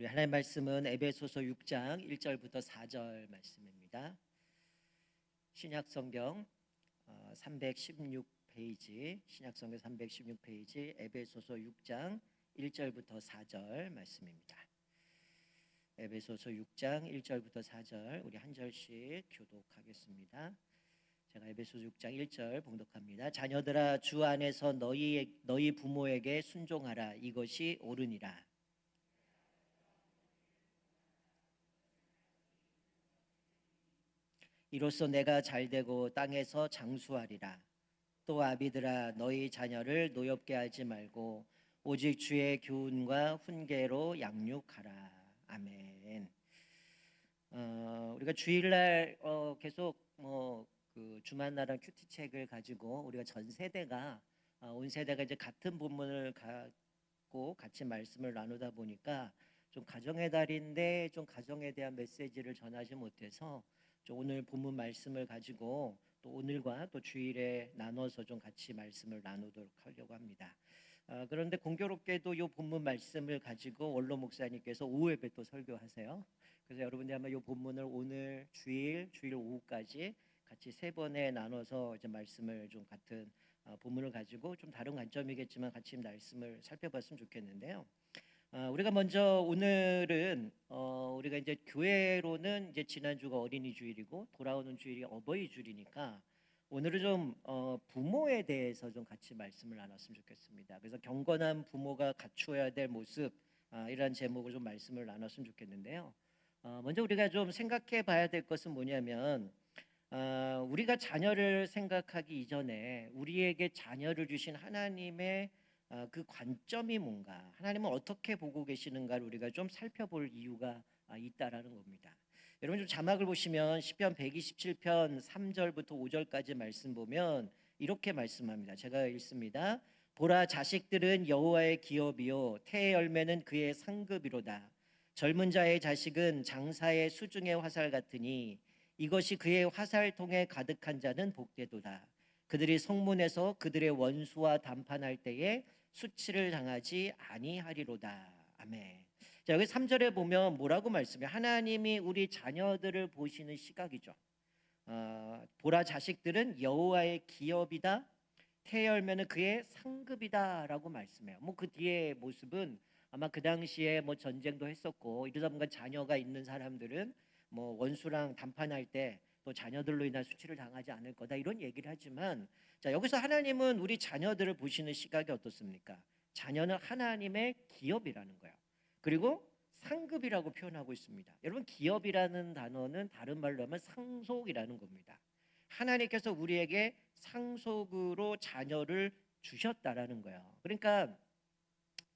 우리 하나님 말씀은 에베소서 6장 1절부터 4절 말씀입니다. 신약 성경 316페이지, 신약 성경 316페이지 에베소서 6장 1절부터 4절 말씀입니다. 에베소서 6장 1절부터 4절 우리 한 절씩 교독하겠습니다. 제가 에베소서 6장 1절 봉독합니다. 자녀들아, 주 안에서 너희 부모에게 순종하라. 이것이 옳으니라. 이로써 내가 잘되고 땅에서 장수하리라. 또 아비들아, 너희 자녀를 노엽게 하지 말고 오직 주의 교훈과 훈계로 양육하라. 아멘. 우리가 주일날 계속 그 주만나라 큐티책을 가지고 우리가 전 세대가 온 세대가 이제 같은 본문을 갖고 같이 말씀을 나누다 보니까 좀 가정의 달인데 좀 가정에 대한 메시지를 전하지 못해서 좀 오늘 본문 말씀을 가지고 또 오늘과 또 주일에 나눠서 좀 같이 말씀을 나누도록 하려고 합니다. 그런데 공교롭게도 이 본문 말씀을 가지고 원로 목사님께서 오후 예배 또 설교하세요. 그래서 여러분들이 아마 이 본문을 오늘 주일 오후까지 같이 세 번에 나눠서 이제 말씀을 좀 같은 본문을 가지고 좀 다른 관점이겠지만 같이 말씀을 살펴봤으면 좋겠는데요. 우리가 먼저 오늘은 우리가 이제 교회로는 이제 지난주가 어린이 주일이고 돌아오는 주일이 어버이 주일이니까 오늘은 좀 부모에 대해서 좀 같이 말씀을 나눴으면 좋겠습니다. 그래서 경건한 부모가 갖추어야 될 모습, 이런 제목으로 좀 말씀을 나눴으면 좋겠는데요. 먼저 우리가 좀 생각해 봐야 될 것은 뭐냐면 우리가 자녀를 생각하기 이전에 우리에게 자녀를 주신 하나님의 그 관점이 뭔가, 하나님은 어떻게 보고 계시는가를 우리가 좀 살펴볼 이유가 있다라는 겁니다. 여러분 좀 자막을 보시면 시편 127편 3절부터 5절까지 말씀 보면 이렇게 말씀합니다. 제가 읽습니다. 보라, 자식들은 여호와의 기업이요 태의 열매는 그의 상급이로다. 젊은 자의 자식은 장사의 수중의 화살 같으니 이것이 그의 화살통에 가득한 자는 복되도다. 그들이 성문에서 그들의 원수와 담판할 때에 수치를 당하지 아니하리로다. 아멘. 자, 여기 3절에 보면 뭐라고 말씀해요? 하나님이 우리 자녀들을 보시는 시각이죠. 보라, 자식들은 여호와의 기업이다. 태 열매는 그의 상급이다라고 말씀해요. 뭐 그 뒤에 모습은 아마 그 당시에 뭐 전쟁도 했었고 이러다 보니까 자녀가 있는 사람들은 뭐 원수랑 담판할 때 또 자녀들로 인한 수치를 당하지 않을 거다 이런 얘기를 하지만, 자, 여기서 하나님은 우리 자녀들을 보시는 시각이 어떻습니까? 자녀는 하나님의 기업이라는 거예요. 그리고 상급이라고 표현하고 있습니다. 여러분, 기업이라는 단어는 다른 말로 하면 상속이라는 겁니다. 하나님께서 우리에게 상속으로 자녀를 주셨다라는 거예요. 그러니까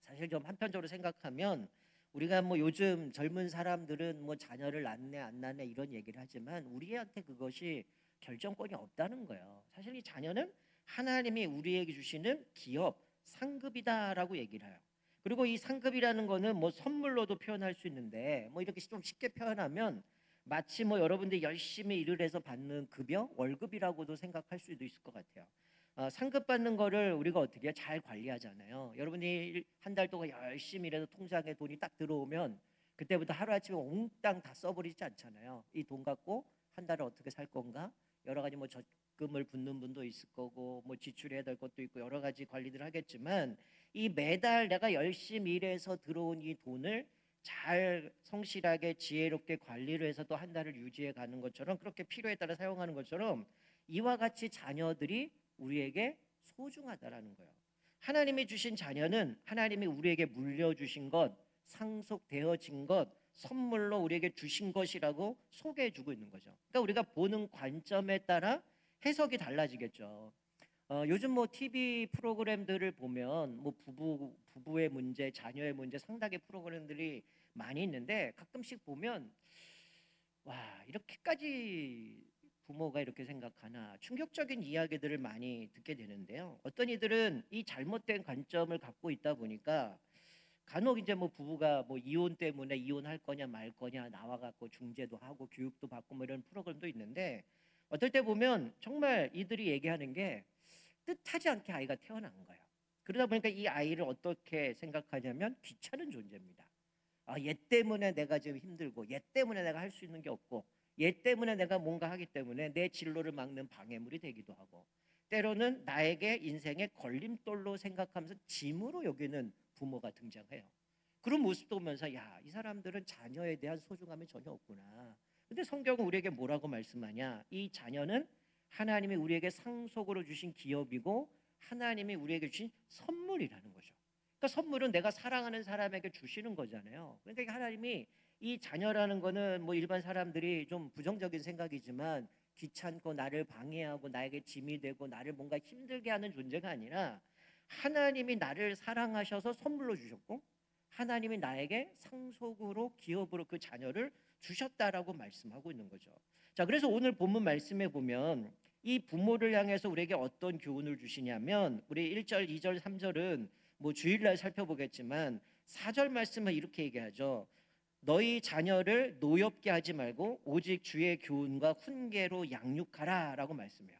사실 좀 한편적으로 생각하면 우리가 뭐 요즘 젊은 사람들은 뭐 자녀를 낳네 안 낳네 이런 얘기를 하지만 우리한테 그것이 결정권이 없다는 거예요. 사실 이 자녀는 하나님이 우리에게 주시는 기업, 상급이다라고 얘기를 해요. 그리고 이 상급이라는 거는 뭐 선물로도 표현할 수 있는데 뭐 이렇게 좀 쉽게 표현하면 마치 뭐 여러분들이 열심히 일을 해서 받는 급여, 월급이라고도 생각할 수도 있을 것 같아요. 상급 받는 거를 우리가 어떻게 잘 관리하잖아요. 여러분이 한 달 동안 열심히 일해서 통장에 돈이 딱 들어오면 그때부터 하루아침에 옹땅 다 써버리지 않잖아요. 이 돈 갖고 한 달을 어떻게 살 건가? 여러 가지 뭐 적금을 붓는 분도 있을 거고 뭐 지출해야 될 것도 있고 여러 가지 관리들 하겠지만 이 매달 내가 열심히 일해서 들어온 이 돈을 잘 성실하게 지혜롭게 관리를 해서 또 한 달을 유지해 가는 것처럼, 그렇게 필요에 따라 사용하는 것처럼 이와 같이 자녀들이 우리에게 소중하다라는 거예요. 하나님이 주신 자녀는 하나님이 우리에게 물려주신 것, 상속되어진 것, 선물로 우리에게 주신 것이라고 소개해 주고 있는 거죠. 그러니까 우리가 보는 관점에 따라 해석이 달라지겠죠. 요즘 뭐 TV 프로그램들을 보면 뭐 부부의 문제, 자녀의 문제 상당히 프로그램들이 많이 있는데 가끔씩 보면 와, 이렇게까지 부모가 이렇게 생각하나 충격적인 이야기들을 많이 듣게 되는데요. 어떤 이들은 이 잘못된 관점을 갖고 있다 보니까 간혹 이제 뭐 부부가 뭐 이혼 때문에 이혼할 거냐 말 거냐 나와 갖고 중재도 하고 교육도 받고 뭐 이런 프로그램도 있는데 어떨 때 보면 정말 이들이 얘기하는 게 뜻하지 않게 아이가 태어난 거예요. 그러다 보니까 이 아이를 어떻게 생각하냐면 귀찮은 존재입니다. 얘 때문에 내가 지금 힘들고, 얘 때문에 내가 할 수 있는 게 없고, 얘 때문에 내가 뭔가 하기 때문에 내 진로를 막는 방해물이 되기도 하고, 때로는 나에게 인생의 걸림돌로 생각하면서 짐으로 여기는 부모가 등장해요. 그런 모습도 보면서 야, 이 사람들은 자녀에 대한 소중함이 전혀 없구나. 근데 성경은 우리에게 뭐라고 말씀하냐? 이 자녀는 하나님이 우리에게 상속으로 주신 기업이고 하나님이 우리에게 주신 선물이라는 거죠. 그러니까 선물은 내가 사랑하는 사람에게 주시는 거잖아요. 그러니까 하나님이 이 자녀라는 거는 뭐 일반 사람들이 좀 부정적인 생각이지만 귀찮고 나를 방해하고 나에게 짐이 되고 나를 뭔가 힘들게 하는 존재가 아니라 하나님이 나를 사랑하셔서 선물로 주셨고 하나님이 나에게 상속으로 기업으로 그 자녀를 주셨다라고 말씀하고 있는 거죠. 자, 그래서 오늘 본문 말씀에 보면 이 부모를 향해서 우리에게 어떤 교훈을 주시냐면 우리 1절, 2절, 3절은 뭐 주일날 살펴보겠지만 4절 말씀은 이렇게 얘기하죠. 너희 자녀를 노엽게 하지 말고 오직 주의 교훈과 훈계로 양육하라라고 말씀해요.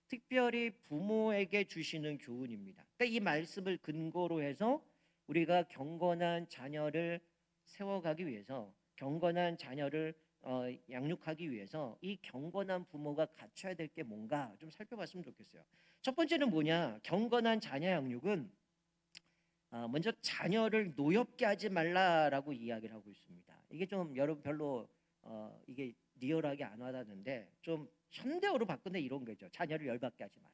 특별히 부모에게 주시는 교훈입니다. 그러니까 이 말씀을 근거로 해서 우리가 경건한 자녀를 세워가기 위해서 경건한 자녀를 양육하기 위해서 이 경건한 부모가 갖춰야 될 게 뭔가 좀 살펴봤으면 좋겠어요. 첫 번째는 뭐냐? 경건한 자녀 양육은 먼저 자녀를 노엽게 하지 말라라고 이야기를 하고 있습니다. 이게 좀 여러분 별로 이게 리얼하게 안 와닿는데 좀 현대어로 바꾼데 이런 거죠. 자녀를 열받게 하지 마라.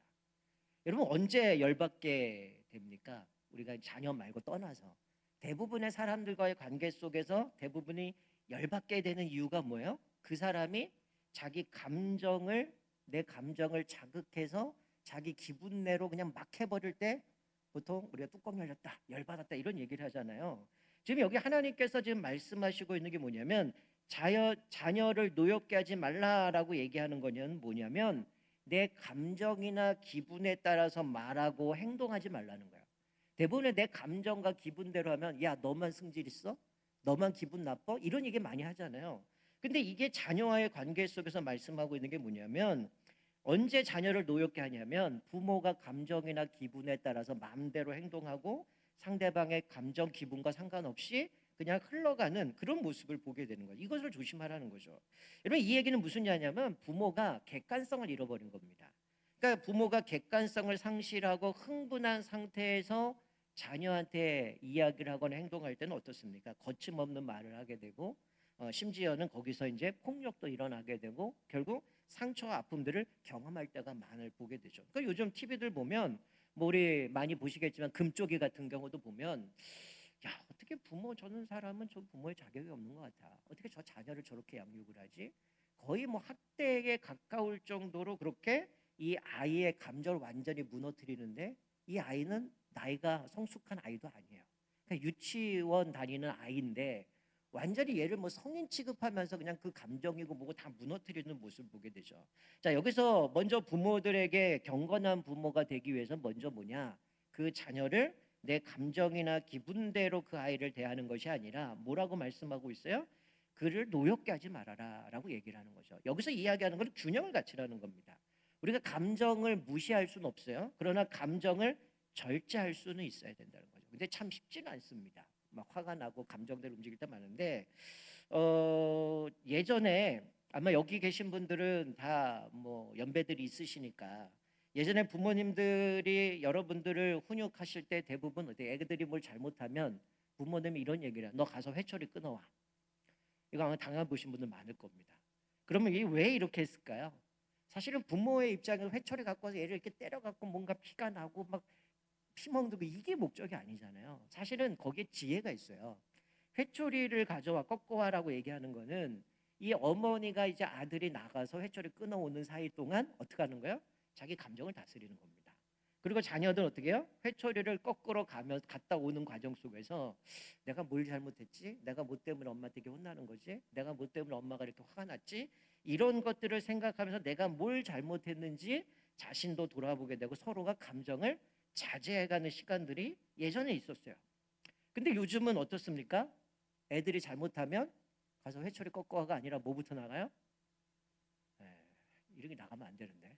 여러분 언제 열받게 됩니까? 우리가 자녀 말고 떠나서 대부분의 사람들과의 관계 속에서 대부분이 열받게 되는 이유가 뭐예요? 그 사람이 자기 감정을 내 감정을 자극해서 자기 기분내로 그냥 막 해버릴 때 보통 우리가 뚜껑 열렸다, 열받았다 이런 얘기를 하잖아요. 지금 여기 하나님께서 지금 말씀하시고 있는 게 뭐냐면 자녀를 노엽게 하지 말라라고 얘기하는 거는 뭐냐면 내 감정이나 기분에 따라서 말하고 행동하지 말라는 거예요. 대부분의 내 감정과 기분대로 하면 야 너만 승질 있어? 너만 기분 나빠? 이런 얘기 많이 하잖아요. 근데 이게 자녀와의 관계 속에서 말씀하고 있는 게 뭐냐면 언제 자녀를 노엽게 하냐면 부모가 감정이나 기분에 따라서 마음대로 행동하고 상대방의 감정 기분과 상관없이 그냥 흘러가는 그런 모습을 보게 되는 거예요. 이것을 조심하라는 거죠. 여러분 이 얘기는 무슨 얘기냐면 부모가 객관성을 잃어버린 겁니다. 그러니까 부모가 객관성을 상실하고 흥분한 상태에서 자녀한테 이야기를 하거나 행동할 때는 어떻습니까? 거침없는 말을 하게 되고 심지어는 거기서 이제 폭력도 일어나게 되고 결국 상처와 아픔들을 경험할 때가 많을 보게 되죠. 그러니까 요즘 TV들 보면 뭐 우리 많이 보시겠지만 금쪽이 같은 경우도 보면 야 어떻게 부모 저는 사람은 저 부모의 자격이 없는 것 같아. 어떻게 저 자녀를 저렇게 양육을 하지? 거의 뭐 학대에 가까울 정도로 그렇게 이 아이의 감정을 완전히 무너뜨리는데 이 아이는 나이가 성숙한 아이도 아니에요. 그냥 유치원 다니는 아이인데 완전히 얘를 뭐 성인 취급하면서 그냥 그 감정이고 뭐고 다 무너뜨리는 모습을 보게 되죠. 자, 여기서 먼저 부모들에게 경건한 부모가 되기 위해서 먼저 뭐냐? 그 자녀를 내 감정이나 기분대로 그 아이를 대하는 것이 아니라 뭐라고 말씀하고 있어요? 그를 노엽게 하지 말아라라고 얘기를 하는 거죠. 여기서 이야기하는 건 균형을 갖추라는 겁니다. 우리가 감정을 무시할 수는 없어요. 그러나 감정을 절제할 수는 있어야 된다는 거죠. 근데 참 쉽지는 않습니다. 막 화가 나고 감정대로 움직일 때 많은데 예전에 아마 여기 계신 분들은 다 뭐 연배들이 있으시니까 예전에 부모님들이 여러분들을 훈육하실 때 대부분 어때 애들이 뭘 잘못하면 부모님이 이런 얘기를 해요. 너 가서 회초리 끊어와. 이거 아마 당해보신 분들 많을 겁니다. 그러면 이게 왜 이렇게 했을까요? 사실은 부모의 입장에서 회초리 갖고 와서 얘를 이렇게 때려갖고 뭔가 피가 나고 막 피멍들고 이게 목적이 아니잖아요. 사실은 거기에 지혜가 있어요. 회초리를 가져와 꺾어와라고 얘기하는 거는 이 어머니가 이제 아들이 나가서 회초리 끊어오는 사이 동안 어떻게 하는 거예요? 자기 감정을 다스리는 겁니다. 그리고 자녀들은 어떻게 해요? 회초리를 거꾸로 가며 갔다 오는 과정 속에서 내가 뭘 잘못했지? 내가 뭐 때문에 엄마한테 혼나는 거지? 내가 뭐 때문에 엄마가 이렇게 화가 났지? 이런 것들을 생각하면서 내가 뭘 잘못했는지 자신도 돌아보게 되고 서로가 감정을 자제해가는 시간들이 예전에 있었어요. 근데 요즘은 어떻습니까? 애들이 잘못하면 가서 회초리 꺾어가 아니라 뭐부터 나가요? 이렇게 나가면 안 되는데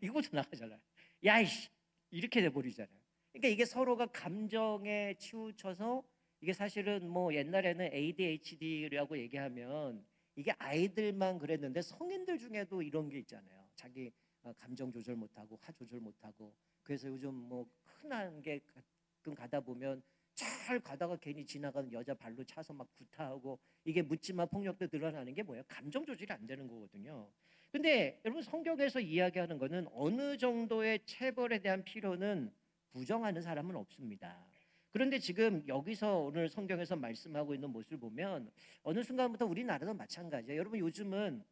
이거부터 나가잖아요. 야이씨 이렇게 돼버리잖아요. 그러니까 이게 서로가 감정에 치우쳐서 이게 사실은 뭐 옛날에는 ADHD라고 얘기하면 이게 아이들만 그랬는데 성인들 중에도 이런 게 있잖아요. 자기 감정 조절 못하고 화 조절 못하고 그래서 요즘 뭐 흔한 게 가끔 가다 보면 잘 가다가 괜히 지나가는 여자 발로 차서 막 구타하고 이게 묻지마 폭력도 드러나는 게 뭐예요? 감정 조절이 안 되는 거거든요. 근데 여러분 성경에서 이야기하는 거는 어느 정도의 체벌에 대한 필요는 부정하는 사람은 없습니다. 그런데 지금 여기서 오늘 성경에서 말씀하고 있는 모습을 보면 어느 순간부터 우리나라도 마찬가지예요. 여러분 요즘은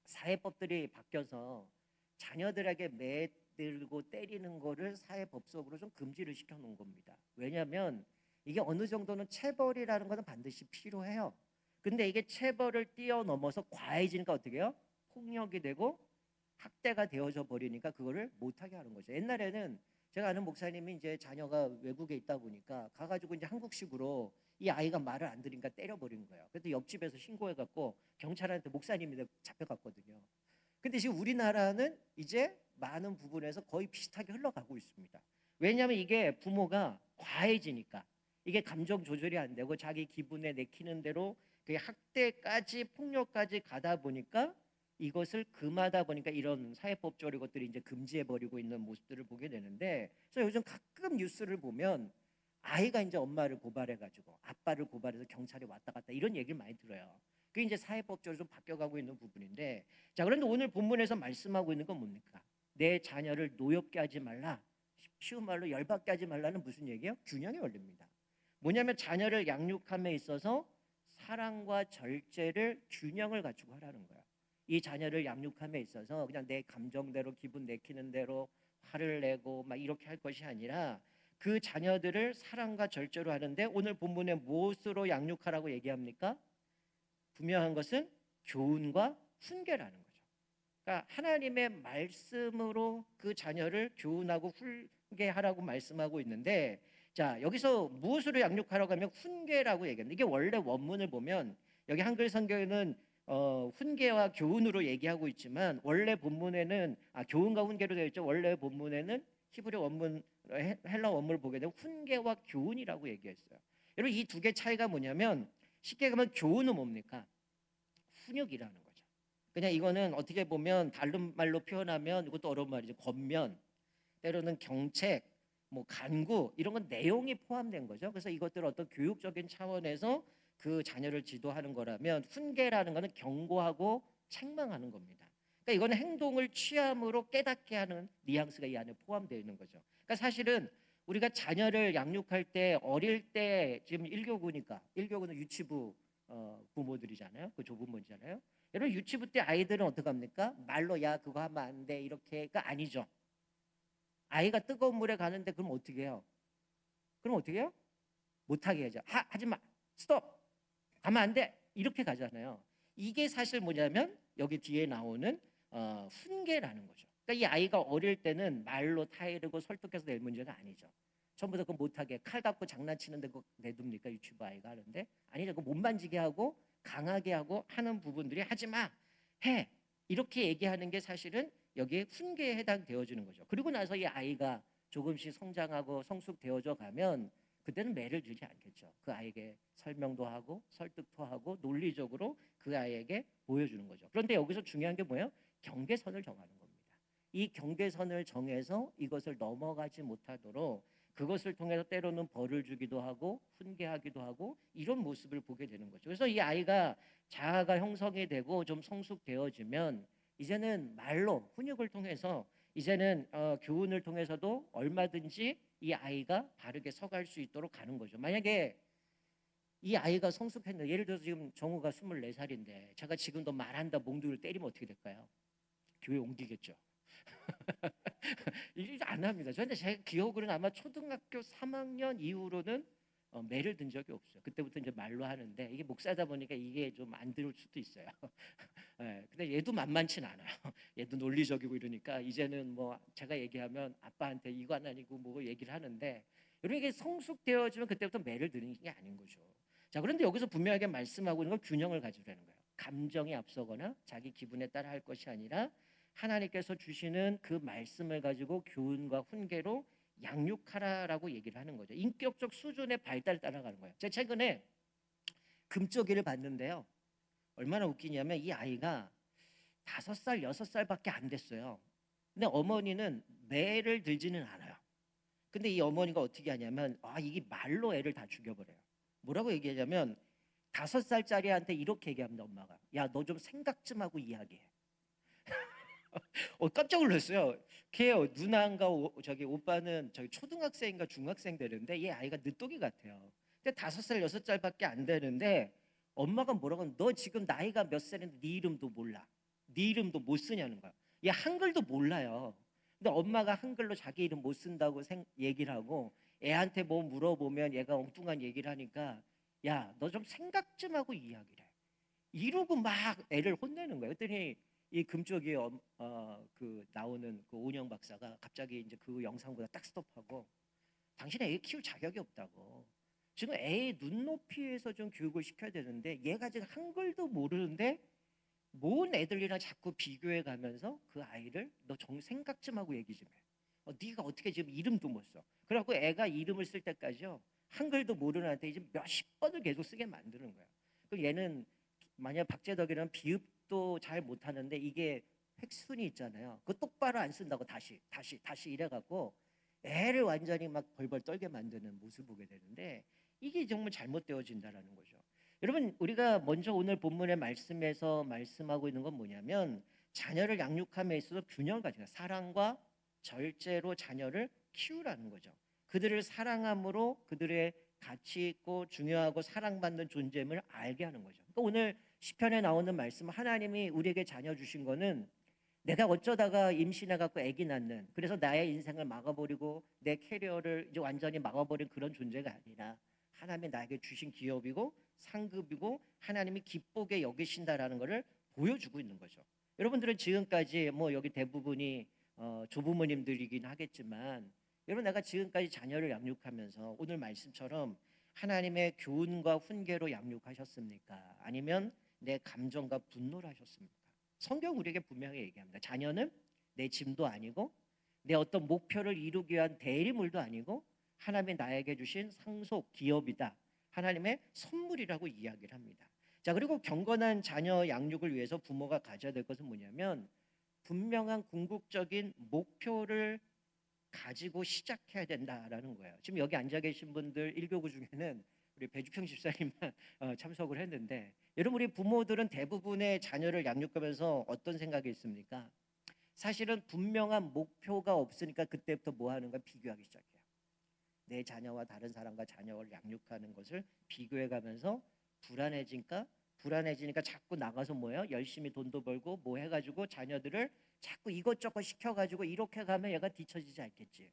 사회법들이 바뀌어서 자녀들에게 매들고 때리는 거를 사회법적으로 좀 금지를 시켜놓은 겁니다. 왜냐하면 이게 어느 정도는 체벌이라는 것은 반드시 필요해요. 근데 이게 체벌을 뛰어넘어서 과해지니까 어떻게 해요? 폭력이 되고 학대가 되어져 버리니까 그거를 못하게 하는 거죠. 옛날에는 제가 아는 목사님이 이제 자녀가 외국에 있다 보니까 가가지고 이제 한국식으로 이 아이가 말을 안 들으니까 때려버린 거예요. 그래서 옆집에서 신고해갖고 경찰한테 목사님이 잡혀갔거든요. 근데 지금 우리나라는 이제 많은 부분에서 거의 비슷하게 흘러가고 있습니다. 왜냐하면 이게 부모가 과해지니까 이게 감정 조절이 안 되고 자기 기분에 내키는 대로 그 학대까지 폭력까지 가다 보니까 이것을 금하다 보니까 이런 사회법적인 것들이 이제 금지해 버리고 있는 모습들을 보게 되는데, 그래서 요즘 가끔 뉴스를 보면 아이가 이제 엄마를 고발해 가지고 아빠를 고발해서 경찰에 왔다 갔다 이런 얘기를 많이 들어요. 그게 이제 사회법적으로 좀 바뀌어가고 있는 부분인데, 자 그런데 오늘 본문에서 말씀하고 있는 건 뭡니까? 내 자녀를 노엽게 하지 말라. 쉬운 말로 열받게 하지 말라는 무슨 얘기예요? 균형의 원리입니다. 뭐냐면 자녀를 양육함에 있어서 사랑과 절제를 균형을 갖추고 하라는 거야. 이 자녀를 양육함에 있어서 그냥 내 감정대로 기분 내키는 대로 화를 내고 막 이렇게 할 것이 아니라 그 자녀들을 사랑과 절제로 하는데, 오늘 본문에 무엇으로 양육하라고 얘기합니까? 분명한 것은 교훈과 훈계라는 거죠. 그러니까 하나님의 말씀으로 그 자녀를 교훈하고 훈계하라고 말씀하고 있는데, 자 여기서 무엇으로 양육하라고 하면 훈계라고 얘기합니다. 이게 원래 원문을 보면 여기 한글 성경에는 훈계와 교훈으로 얘기하고 있지만 원래 본문에는 교훈과 훈계로 되어 있죠. 원래 본문에는 히브리 원문 헬라 원문을 보게 되면 훈계와 교훈이라고 얘기했어요. 여러분 이 두 개 차이가 뭐냐면, 쉽게 가면 교훈은 뭡니까? 훈육이라는 거죠. 그냥 이거는 어떻게 보면 다른 말로 표현하면 이것도 어려운 말이죠. 권면, 때로는 경책, 뭐 간구 이런 건 내용이 포함된 거죠. 그래서 이것들을 어떤 교육적인 차원에서 그 자녀를 지도하는 거라면, 훈계라는 거는 경고하고 책망하는 겁니다. 그러니까 이거는 행동을 취함으로 깨닫게 하는 뉘앙스가 이 안에 포함되어 있는 거죠. 그러니까 사실은 우리가 자녀를 양육할 때 어릴 때 지금 1교구니까 1교구는 유치부 부모들이잖아요. 그 조부모잖아요. 여러분 유치부 때 아이들은 어떻게 합니까? 말로 야 그거 하면 안 돼 이렇게가 아니죠. 아이가 뜨거운 물에 가는데 그럼 어떻게 해요? 그럼 어떻게 해요? 못하게 하죠. 하지 마. 스톱. 가면 안 돼. 이렇게 가잖아요. 이게 사실 뭐냐면 여기 뒤에 나오는 훈계라는 거죠. 그러니까 이 아이가 어릴 때는 말로 타이르고 설득해서 낼 문제가 아니죠. 처음부터 그 못하게 칼 갖고 장난치는데 그거 내둡니까? 유치부 아이가 하는데 아니죠. 그 못 만지게 하고 강하게 하고 하는 부분들이 하지 마. 해. 이렇게 얘기하는 게 사실은 여기에 훈계에 해당되어지는 거죠. 그리고 나서 이 아이가 조금씩 성장하고 성숙되어져 가면 그때는 매를 들지 않겠죠. 그 아이에게 설명도 하고 설득도 하고 논리적으로 그 아이에게 보여주는 거죠. 그런데 여기서 중요한 게 뭐예요? 경계선을 정하는 겁니다. 이 경계선을 정해서 이것을 넘어가지 못하도록 그것을 통해서 때로는 벌을 주기도 하고 훈계하기도 하고 이런 모습을 보게 되는 거죠. 그래서 이 아이가 자아가 형성이 되고 좀 성숙되어지면 이제는 말로 훈육을 통해서 이제는 교훈을 통해서도 얼마든지 이 아이가 바르게 서갈 수 있도록 가는 거죠. 만약에 이 아이가 성숙했는데, 예를 들어서 지금 정우가 24살인데 제가 지금도 말한다 몽둥이를 때리면 어떻게 될까요? 교회 옮기겠죠. 이제 안 합니다. 저한테 제 기억으로는 아마 초등학교 3학년 이후로는 매를 든 적이 없어요. 그때부터 이제 말로 하는데 이게 목사다 보니까 이게 좀 안 들을 수도 있어요. 예, 근데 얘도 만만치 않아요. 얘도 논리적이고 이러니까 이제는 뭐 제가 얘기하면 아빠한테 이건 아니고 뭐 얘기를 하는데, 여러분 이게 성숙되어지면 그때부터 매를 드는 게 아닌 거죠. 자 그런데 여기서 분명하게 말씀하고 있는 건 균형을 가지라는 거예요. 감정이 앞서거나 자기 기분에 따라 할 것이 아니라 하나님께서 주시는 그 말씀을 가지고 교훈과 훈계로 양육하라라고 얘기를 하는 거죠. 인격적 수준의 발달 따라가는 거예요. 제가 최근에 금쪽이를 봤는데요. 얼마나 웃기냐면 이 아이가 5살, 6살밖에 안 됐어요. 근데 어머니는 매를 들지는 않아요. 근데 이 어머니가 어떻게 하냐면 이게 말로 애를 다 죽여버려요. 뭐라고 얘기하냐면 5살짜리한테 이렇게 얘기합니다. 엄마가 야 너 좀 생각 좀 하고 이야기해. 깜짝 놀랐어요. 걔 누나인가 저기 오빠는 저기 초등학생인가 중학생 되는데 얘 아이가 늦둥이 같아요. 근데 5살 6살밖에 안 되는데 엄마가 뭐라고 하면 너 지금 나이가 몇 살인데 네 이름도 몰라. 네 이름도 못 쓰냐는 거야. 얘 한글도 몰라요. 근데 엄마가 한글로 자기 이름 못 쓴다고 얘기를 하고 애한테 뭐 물어보면 얘가 엉뚱한 얘기를 하니까 야 너 좀 생각 좀 하고 이야기를 해. 이러고 막 애를 혼내는 거예요. 그랬더니 이 금쪽이 그 나오는 그 오은영 박사가 갑자기 이제 그 영상보다 딱 스톱하고 당신 애 키울 자격이 없다고. 지금 애의 눈높이에서 좀 교육을 시켜야 되는데 얘가 지금 한글도 모르는데 뭔 애들이랑 자꾸 비교해 가면서 그 아이를 너 생각 좀 하고 얘기 좀 해. 네가 어떻게 지금 이름도 못 써. 그래갖고 애가 이름을 쓸 때까지요. 한글도 모르는 애한테 이제 몇십 번을 계속 쓰게 만드는 거야. 그럼 얘는 만약 박재덕이라면 비읍도 잘 못하는데 이게 획순이 있잖아요. 그거 똑바로 안 쓴다고 다시 이래갖고 애를 완전히 막 벌벌 떨게 만드는 모습을 보게 되는데 이게 정말 잘못되어진다라는 거죠. 여러분 우리가 먼저 오늘 본문의 말씀에서 말씀하고 있는 건 뭐냐면 자녀를 양육함에 있어서 균형을 가지고 사랑과 절제로 자녀를 키우라는 거죠. 그들을 사랑함으로 그들의 가치 있고 중요하고 사랑받는 존재임을 알게 하는 거죠. 그러니까 오늘 시편에 나오는 말씀 하나님이 우리에게 자녀 주신 거는 내가 어쩌다가 임신해 갖고 아기 낳는 그래서 나의 인생을 막아버리고 내 캐리어를 이제 완전히 막아버린 그런 존재가 아니라 하나님이 나에게 주신 기업이고 상급이고 하나님이 기쁘게 여기신다라는 것을 보여주고 있는 거죠. 여러분들은 지금까지 뭐 여기 대부분이 조부모님들이긴 하겠지만 여러분 내가 지금까지 자녀를 양육하면서 오늘 말씀처럼 하나님의 교훈과 훈계로 양육하셨습니까? 아니면 내 감정과 분노를 하셨습니까? 성경 우리에게 분명히 얘기합니다. 자녀는 내 짐도 아니고 내 어떤 목표를 이루기 위한 대리물도 아니고 하나님이 나에게 주신 상속 기업이다. 하나님의 선물이라고 이야기를 합니다. 자, 그리고 경건한 자녀 양육을 위해서 부모가 가져야 될 것은 뭐냐면 분명한 궁극적인 목표를 가지고 시작해야 된다라는 거예요. 지금 여기 앉아 계신 분들 1교구 중에는 우리 배주평 집사님만 참석을 했는데 여러분 우리 부모들은 대부분의 자녀를 양육하면서 어떤 생각이 있습니까? 사실은 분명한 목표가 없으니까 그때부터 뭐 하는 가 비교하기 시작해요. 내 자녀와 다른 사람과 자녀를 양육하는 것을 비교해 가면서 불안해지니까 자꾸 나가서 뭐예요? 열심히 돈도 벌고 뭐 해가지고 자녀들을 자꾸 이것저것 시켜가지고 이렇게 가면 얘가 뒤처지지 않겠지.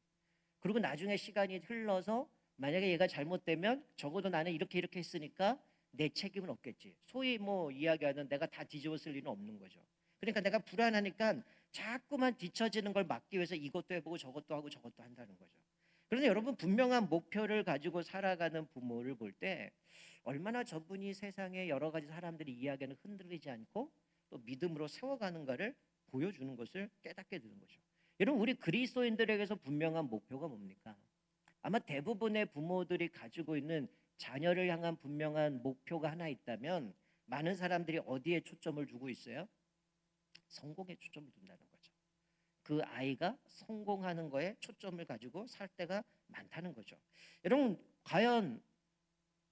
그리고 나중에 시간이 흘러서 만약에 얘가 잘못되면 적어도 나는 이렇게 했으니까 내 책임은 없겠지. 소위 뭐 이야기하는 내가 다 뒤집었을 리는 없는 거죠. 그러니까 내가 불안하니까 자꾸만 뒤처지는 걸 막기 위해서 이것도 해보고 저것도 하고 저것도 한다는 거죠. 그런데 여러분 분명한 목표를 가지고 살아가는 부모를 볼 때 얼마나 저분이 세상에 여러 가지 사람들이 이야기하는 흔들리지 않고 또 믿음으로 세워가는가를 보여주는 것을 깨닫게 되는 거죠. 여러분 우리 그리스도인들에게서 분명한 목표가 뭡니까? 아마 대부분의 부모들이 가지고 있는 자녀를 향한 분명한 목표가 하나 있다면 많은 사람들이 어디에 초점을 두고 있어요? 성공에 초점을 둔다는 거죠. 그 아이가 성공하는 거에 초점을 가지고 살 때가 많다는 거죠. 여러분 과연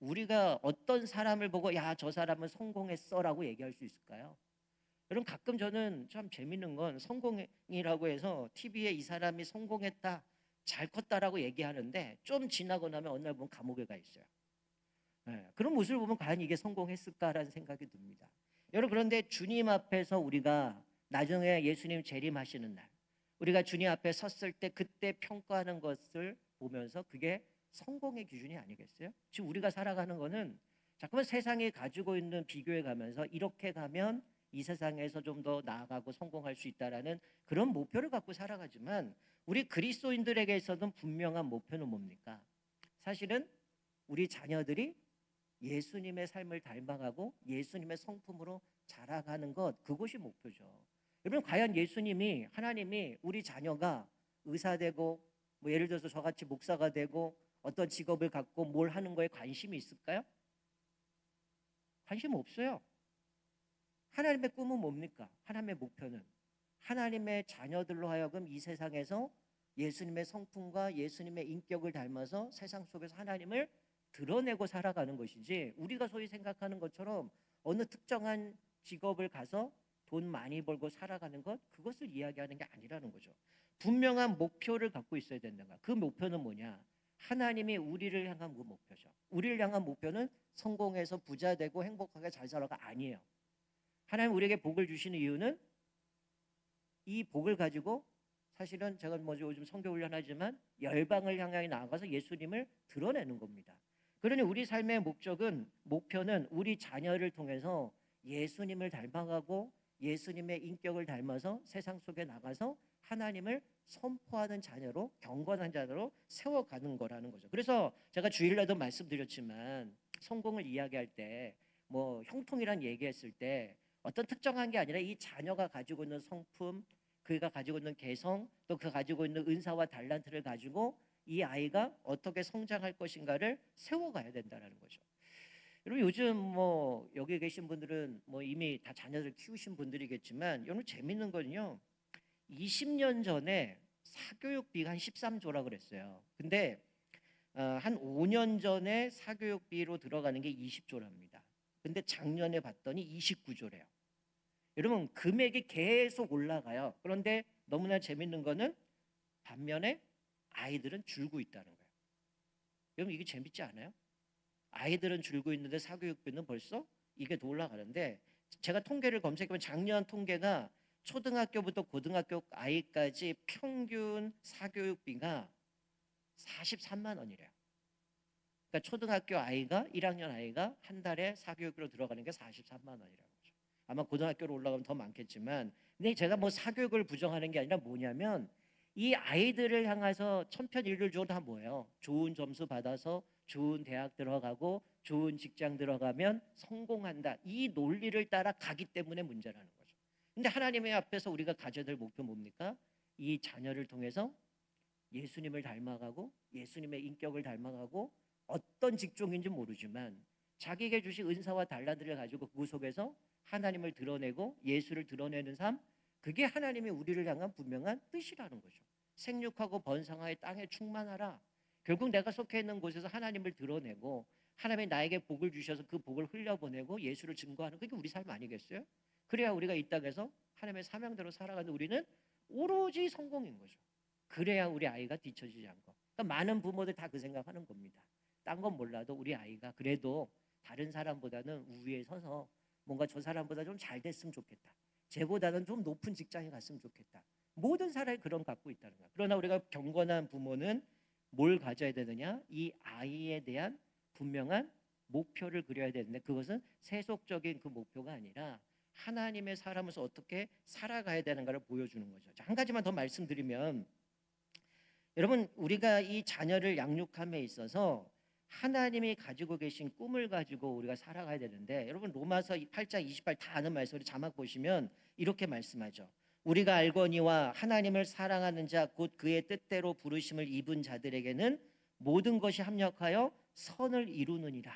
우리가 어떤 사람을 보고 야 저 사람은 성공했어라고 얘기할 수 있을까요? 여러분 가끔 저는 참 재밌는 건 성공이라고 해서 TV에 이 사람이 성공했다 잘 컸다라고 얘기하는데 좀 지나고 나면 어느 날 보면 감옥에 가 있어요. 그런 모습을 보면 과연 이게 성공했을까라는 생각이 듭니다. 여러분 그런데 주님 앞에서 우리가 나중에 예수님 재림하시는 날 우리가 주님 앞에 섰을 때 그때 평가하는 것을 보면서 그게 성공의 기준이 아니겠어요? 지금 우리가 살아가는 거는 자꾸만 세상이 가지고 있는 비교해 가면서 이렇게 가면 이 세상에서 좀 더 나아가고 성공할 수 있다라는 그런 목표를 갖고 살아가지만 우리 그리스도인들에게서는 분명한 목표는 뭡니까? 사실은 우리 자녀들이 예수님의 삶을 닮아가고 예수님의 성품으로 자라가는 것 그것이 목표죠. 여러분 과연 예수님이 하나님이 우리 자녀가 의사 되고 뭐 예를 들어서 저같이 목사가 되고 어떤 직업을 갖고 뭘 하는 거에 관심이 있을까요? 관심 없어요. 하나님의 꿈은 뭡니까? 하나님의 목표는 하나님의 자녀들로 하여금 이 세상에서 예수님의 성품과 예수님의 인격을 닮아서 세상 속에서 하나님을 드러내고 살아가는 것이지, 우리가 소위 생각하는 것처럼 어느 특정한 직업을 가서 돈 많이 벌고 살아가는 것, 그것을 이야기하는 게 아니라는 거죠. 분명한 목표를 갖고 있어야 된다가, 그 목표는 뭐냐? 하나님이 우리를 향한 그 목표죠. 우리를 향한 목표는 성공해서 부자 되고 행복하게 잘 살아가 아니에요. 하나님 우리에게 복을 주시는 이유는 이 복을 가지고, 사실은 제가 뭐 요즘 선교 훈련하지만 열방을 향하여 나아가서 예수님을 드러내는 겁니다. 그러니 우리 삶의 목표는 우리 자녀를 통해서 예수님을 닮아가고 예수님의 인격을 닮아서 세상 속에 나가서 하나님을 선포하는 자녀로, 경건한 자녀로 세워가는 거라는 거죠. 그래서 제가 주일날도 말씀드렸지만 성공을 이야기할 때 뭐 형통이란 얘기했을 때 어떤 특정한 게 아니라 이 자녀가 가지고 있는 성품, 그가 가지고 있는 개성, 또 그가 가지고 있는 은사와 달란트를 가지고 이 아이가 어떻게 성장할 것인가를 세워가야 된다는 거죠. 여러분 요즘 뭐 여기 계신 분들은 뭐 이미 다 자녀들 키우신 분들이겠지만, 여러분 재밌는 건요, 20년 전에 사교육비가 한 13조라 그랬어요. 근데 한 5년 전에 사교육비로 들어가는 게 20조랍니다. 근데 작년에 봤더니 29조래요. 여러분 금액이 계속 올라가요. 그런데 너무나 재밌는 거는 반면에 아이들은 줄고 있다는 거예요. 여러분 이게 재밌지 않아요? 아이들은 줄고 있는데 사교육비는 벌써 이게 더 올라가는데, 제가 통계를 검색해보면 작년 통계가 초등학교부터 고등학교 아이까지 평균 사교육비가 43만 원이래요. 그러니까 초등학교 아이가 1학년 아이가 한 달에 사교육비로 들어가는 게 43만 원이라고. 아마 고등학교로 올라가면 더 많겠지만, 근데 제가 뭐 사교육을 부정하는 게 아니라 뭐냐면, 이 아이들을 향해서 천편일률적으로 다 뭐예요? 좋은 점수 받아서 좋은 대학 들어가고 좋은 직장 들어가면 성공한다, 이 논리를 따라 가기 때문에 문제라는 거죠. 근데 하나님의 앞에서 우리가 가져야 될 목표 뭡니까? 이 자녀를 통해서 예수님을 닮아가고 예수님의 인격을 닮아가고, 어떤 직종인지 모르지만 자기에게 주신 은사와 달란트를 가지고 그 속에서 하나님을 드러내고 예수를 드러내는 삶, 그게 하나님이 우리를 향한 분명한 뜻이라는 거죠. 생육하고 번성하여 땅에 충만하라. 결국 내가 속해 있는 곳에서 하나님을 드러내고 하나님이 나에게 복을 주셔서 그 복을 흘려보내고 예수를 증거하는, 그게 우리 삶 아니겠어요? 그래야 우리가 이 땅에서 하나님의 사명대로 살아가는 우리는 오로지 성공인 거죠. 그래야 우리 아이가 뒤처지지 않고. 그러니까 많은 부모들 다 그 생각하는 겁니다. 딴 건 몰라도 우리 아이가 그래도 다른 사람보다는 우위에 서서 뭔가 저 사람보다 좀 잘 됐으면 좋겠다, 쟤보다는 좀 높은 직장에 갔으면 좋겠다. 모든 사람이 그런 거 갖고 있다는 거야. 그러나 우리가 경건한 부모는 뭘 가져야 되느냐? 이 아이에 대한 분명한 목표를 그려야 되는데, 그것은 세속적인 그 목표가 아니라 하나님의 사람으로서 어떻게 살아가야 되는가를 보여주는 거죠. 자, 한 가지만 더 말씀드리면, 여러분 우리가 이 자녀를 양육함에 있어서 하나님이 가지고 계신 꿈을 가지고 우리가 살아가야 되는데, 여러분 로마서 8장 28 다 아는 말씀, 우리 자막 보시면 이렇게 말씀하죠. 우리가 알거니와 하나님을 사랑하는 자 곧 그의 뜻대로 부르심을 입은 자들에게는 모든 것이 합력하여 선을 이루느니라.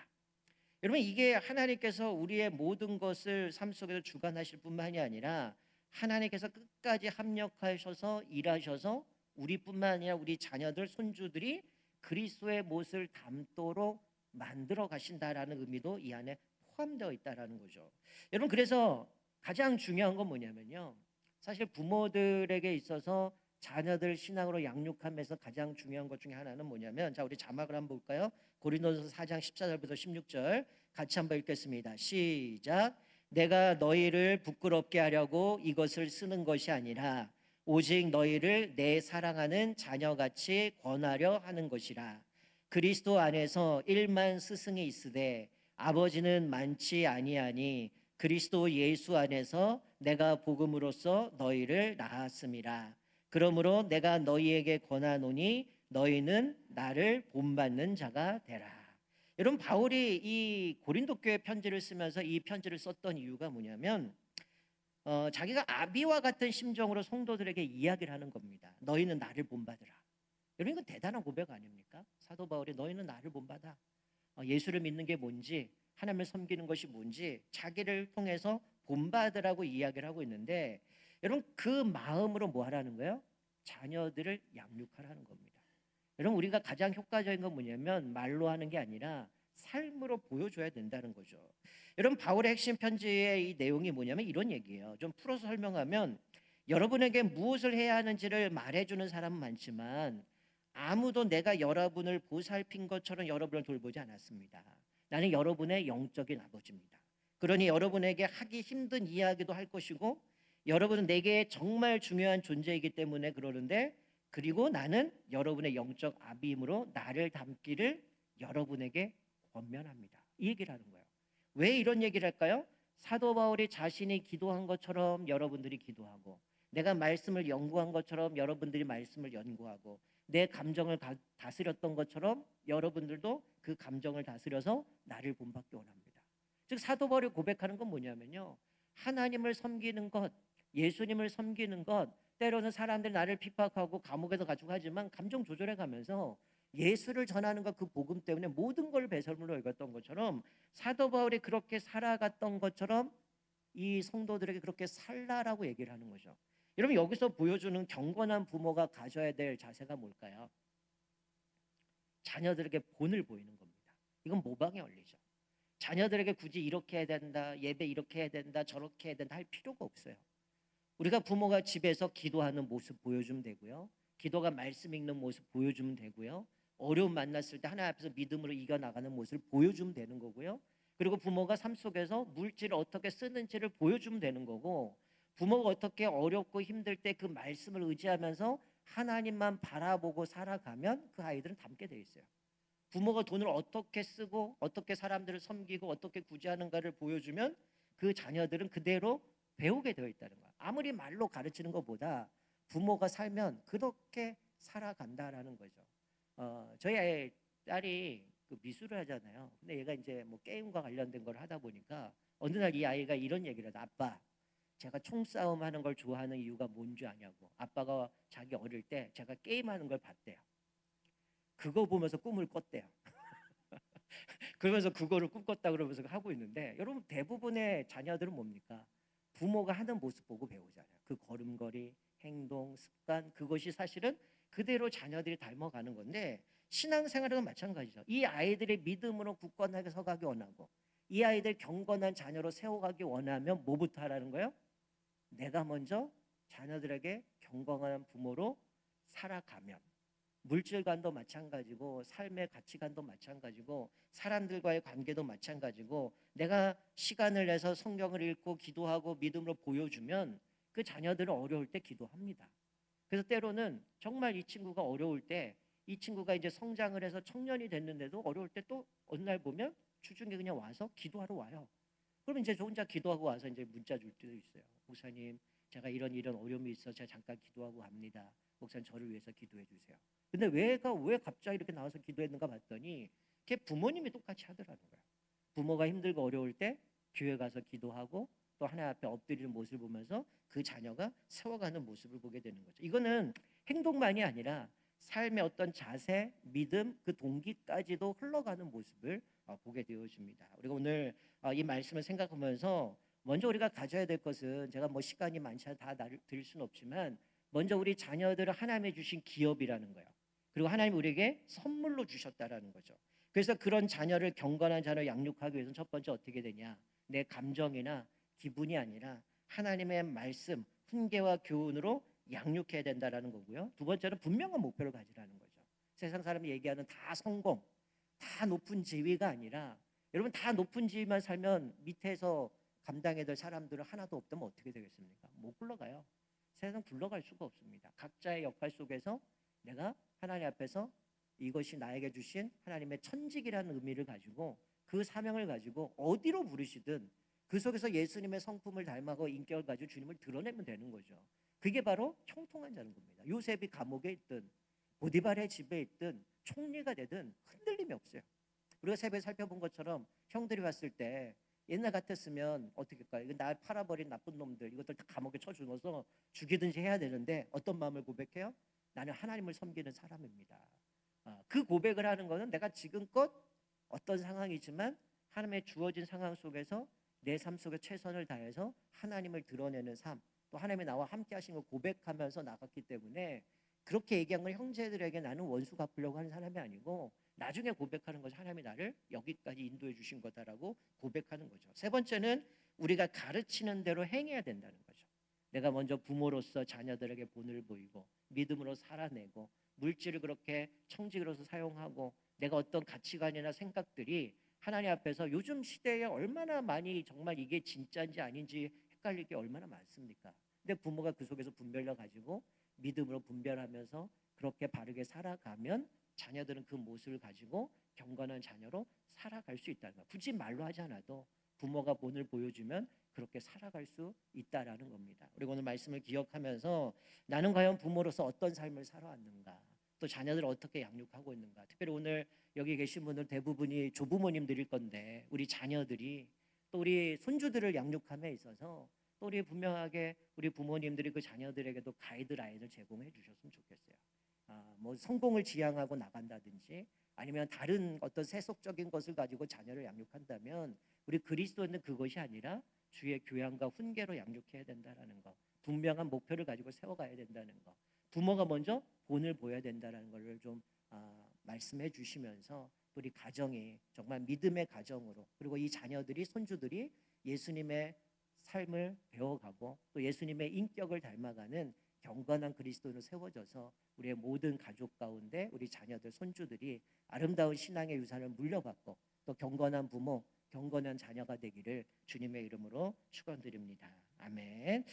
여러분 이게 하나님께서 우리의 모든 것을 삶 속에서 주관하실 뿐만이 아니라 하나님께서 끝까지 합력하셔서 일하셔서 우리뿐만 아니라 우리 자녀들, 손주들이 그리스도의 모습을 담도록 만들어 가신다라는 의미도 이 안에 포함되어 있다라는 거죠. 여러분 그래서 가장 중요한 건 뭐냐면요, 사실 부모들에게 있어서 자녀들 신앙으로 양육하면서 가장 중요한 것 중에 하나는 뭐냐면, 자 우리 자막을 한번 볼까요? 고린도서 4장 14절부터 16절 같이 한번 읽겠습니다. 시작. 내가 너희를 부끄럽게 하려고 이것을 쓰는 것이 아니라 오직 너희를 내 사랑하는 자녀같이 권하려 하는 것이라. 그리스도 안에서 일만 스승이 있으되 아버지는 많지 아니하니 그리스도 예수 안에서 내가 복음으로써 너희를 낳았음이라. 그러므로 내가 너희에게 권하노니 너희는 나를 본받는 자가 되라. 여러분 바울이 이 고린도 교회 편지를 쓰면서 이 편지를 썼던 이유가 뭐냐면, 자기가 아비와 같은 심정으로 성도들에게 이야기를 하는 겁니다. 너희는 나를 본받으라. 여러분 이건 대단한 고백 아닙니까? 사도 바울이 너희는 나를 본받아. 예수를 믿는 게 뭔지, 하나님을 섬기는 것이 뭔지 자기를 통해서 본받으라고 이야기를 하고 있는데, 여러분 그 마음으로 뭐 하라는 거예요? 자녀들을 양육하라는 겁니다. 여러분 우리가 가장 효과적인 건 뭐냐면 말로 하는 게 아니라 삶으로 보여줘야 된다는 거죠. 여러분 바울의 핵심 편지의 이 내용이 뭐냐면 이런 얘기예요. 좀 풀어서 설명하면, 여러분에게 무엇을 해야 하는지를 말해주는 사람은 많지만 아무도 내가 여러분을 보살핀 것처럼 여러분을 돌보지 않았습니다. 나는 여러분의 영적인 아버지입니다. 그러니 여러분에게 하기 힘든 이야기도 할 것이고, 여러분은 내게 정말 중요한 존재이기 때문에 그러는데, 그리고 나는 여러분의 영적 아비임으로 나를 닮기를 여러분에게 권면합니다. 이 얘기를 하는 거예요. 왜 이런 얘기를 할까요? 사도 바울이 자신이 기도한 것처럼 여러분들이 기도하고, 내가 말씀을 연구한 것처럼 여러분들이 말씀을 연구하고, 내 감정을 다스렸던 것처럼 여러분들도 그 감정을 다스려서 나를 본받기 원합니다. 즉 사도 바울이 고백하는 건 뭐냐면요, 하나님을 섬기는 것, 예수님을 섬기는 것, 때로는 사람들이 나를 핍박하고 감옥에도 가지고 하지만 감정 조절해 가면서 예수를 전하는 것, 그 복음 때문에 모든 걸 배설물로 여겼던 것처럼, 사도 바울이 그렇게 살아갔던 것처럼 이 성도들에게 그렇게 살라라고 얘기를 하는 거죠. 여러분 여기서 보여주는 경건한 부모가 가져야 될 자세가 뭘까요? 자녀들에게 본을 보이는 겁니다. 이건 모방의 원리죠. 자녀들에게 굳이 이렇게 해야 된다, 예배 이렇게 해야 된다, 저렇게 해야 된다 할 필요가 없어요. 우리가 부모가 집에서 기도하는 모습 보여주면 되고요. 기도가 말씀 읽는 모습 보여주면 되고요. 어려움 만났을 때 하나님 앞에서 믿음으로 이겨나가는 모습을 보여주면 되는 거고요. 그리고 부모가 삶 속에서 물질을 어떻게 쓰는지를 보여주면 되는 거고, 부모가 어떻게 어렵고 힘들 때 그 말씀을 의지하면서 하나님만 바라보고 살아가면 그 아이들은 닮게 돼 있어요. 부모가 돈을 어떻게 쓰고 어떻게 사람들을 섬기고 어떻게 구제하는가를 보여주면 그 자녀들은 그대로 배우게 되어 있다는 거야. 아무리 말로 가르치는 것보다 부모가 살면 그렇게 살아간다라는 거죠. 저희 딸이 그 미술을 하잖아요. 근데 얘가 이제 뭐 게임과 관련된 걸 하다 보니까 어느 날 이 아이가 이런 얘기를 하다. 아빠, 제가 총싸움 하는 걸 좋아하는 이유가 뭔지 아냐고. 아빠가 자기 어릴 때 제가 게임하는 걸 봤대요. 그거 보면서 꿈을 꿨대요. 그러면서 그거를 꿈꿨다 그러면서 하고 있는데, 여러분 대부분의 자녀들은 뭡니까? 부모가 하는 모습 보고 배우잖아요. 그 걸음걸이, 행동, 습관, 그것이 사실은 그대로 자녀들이 닮아가는 건데, 신앙생활은 마찬가지죠. 이 아이들의 믿음으로 굳건하게 서가기 원하고, 이 아이들 경건한 자녀로 세워가기 원하면 뭐부터 하라는 거예요? 내가 먼저 자녀들에게 경건한 부모로 살아가면, 물질관도 마찬가지고 삶의 가치관도 마찬가지고 사람들과의 관계도 마찬가지고, 내가 시간을 내서 성경을 읽고 기도하고 믿음으로 보여주면 그 자녀들은 어려울 때 기도합니다. 그래서 때로는 정말 이 친구가 어려울 때, 이 친구가 이제 성장을 해서 청년이 됐는데도 어려울 때 또 어느 날 보면 주중에 그냥 와서 기도하러 와요. 그러면 이제 저 혼자 기도하고 와서 이제 문자 줄 때도 있어요. 목사님, 제가 이런 어려움이 있어 제가 잠깐 기도하고 갑니다. 목사님 저를 위해서 기도해 주세요. 근데 왜 갑자기 이렇게 나와서 기도했는가 봤더니 걔 부모님이 똑같이 하더라는 거예요. 부모가 힘들고 어려울 때 교회 가서 기도하고 또 하나님 앞에 엎드리는 모습을 보면서 그 자녀가 세워가는 모습을 보게 되는 거죠. 이거는 행동만이 아니라 삶의 어떤 자세, 믿음, 그 동기까지도 흘러가는 모습을 보게 되어집니다. 우리가 오늘 이 말씀을 생각하면서 먼저 우리가 가져야 될 것은, 제가 뭐 시간이 많지 않아 다 드릴 수는 없지만, 먼저 우리 자녀들을 하나님이 주신 기업이라는 거예요. 그리고 하나님 우리에게 선물로 주셨다라는 거죠. 그래서 그런 자녀를, 경건한 자녀를 양육하기 위해서는 첫 번째 어떻게 되냐? 내 감정이나 기분이 아니라 하나님의 말씀, 훈계와 교훈으로 양육해야 된다라는 거고요. 두 번째는 분명한 목표를 가지라는 거죠. 세상 사람이 얘기하는 다 성공, 다 높은 지위가 아니라, 여러분 다 높은 지위만 살면 밑에서 감당해야 될 사람들은 하나도 없다면 어떻게 되겠습니까? 못 굴러가요. 세상 굴러갈 수가 없습니다. 각자의 역할 속에서 내가 하나님 앞에서 이것이 나에게 주신 하나님의 천직이라는 의미를 가지고, 그 사명을 가지고 어디로 부르시든 그 속에서 예수님의 성품을 닮아고 인격을 가지고 주님을 드러내면 되는 거죠. 그게 바로 형통한 자는 겁니다. 요셉이 감옥에 있든 보디발의 집에 있든 총리가 되든 흔들림이 없어요. 우리가 새벽에 살펴본 것처럼 형들이 왔을 때 옛날 같았으면 어떻게 할까요? 이거 날 팔아버린 나쁜 놈들, 이것들 다 감옥에 쳐주어서 죽이든지 해야 되는데 어떤 마음을 고백해요? 나는 하나님을 섬기는 사람입니다. 그 고백을 하는 것은 내가 지금껏 어떤 상황이지만 하나님의 주어진 상황 속에서 내 삶 속에 최선을 다해서 하나님을 드러내는 삶, 또 하나님이 나와 함께 하신 걸 고백하면서 나갔기 때문에 그렇게 얘기한 건 형제들에게 나는 원수 갚으려고 하는 사람이 아니고 나중에 고백하는 것이 하나님이 나를 여기까지 인도해 주신 거다라고 고백하는 거죠. 세 번째는 우리가 가르치는 대로 행해야 된다는 거죠. 내가 먼저 부모로서 자녀들에게 본을 보이고 믿음으로 살아내고 물질을 그렇게 청직으로서 사용하고 내가 어떤 가치관이나 생각들이 하나님 앞에서 요즘 시대에 얼마나 많이 정말 이게 진짜인지 아닌지 헷갈릴 게 얼마나 많습니까? 근데 부모가 그 속에서 분별력 가지고 믿음으로 분별하면서 그렇게 바르게 살아가면 자녀들은 그 모습을 가지고 경건한 자녀로 살아갈 수 있다는 거예요. 굳이 말로 하지 않아도 부모가 본을 보여주면 그렇게 살아갈 수 있다라는 겁니다. 그리고 오늘 말씀을 기억하면서 나는 과연 부모로서 어떤 삶을 살아왔는가, 또 자녀들을 어떻게 양육하고 있는가. 특별히 오늘 여기 계신 분들 대부분이 조부모님들일 건데 우리 자녀들이 또 우리 손주들을 양육함에 있어서 또 우리 분명하게 우리 부모님들이 그 자녀들에게도 가이드라인을 제공해 주셨으면 좋겠어요. 뭐 성공을 지향하고 나간다든지 아니면 다른 어떤 세속적인 것을 가지고 자녀를 양육한다면 우리 그리스도인은 그것이 아니라 주의 교양과 훈계로 양육해야 된다라는 거, 분명한 목표를 가지고 세워가야 된다는 거, 부모가 먼저 본을 보여야 된다라는 것을 좀 말씀해 주시면서 우리 가정이 정말 믿음의 가정으로, 그리고 이 자녀들이 손주들이 예수님의 삶을 배워가고 또 예수님의 인격을 닮아가는 경건한 그리스도인으로 세워져서 우리의 모든 가족 가운데 우리 자녀들 손주들이 아름다운 신앙의 유산을 물려받고 또 경건한 부모, 경건한 자녀가 되기를 주님의 이름으로 축원드립니다. 아멘.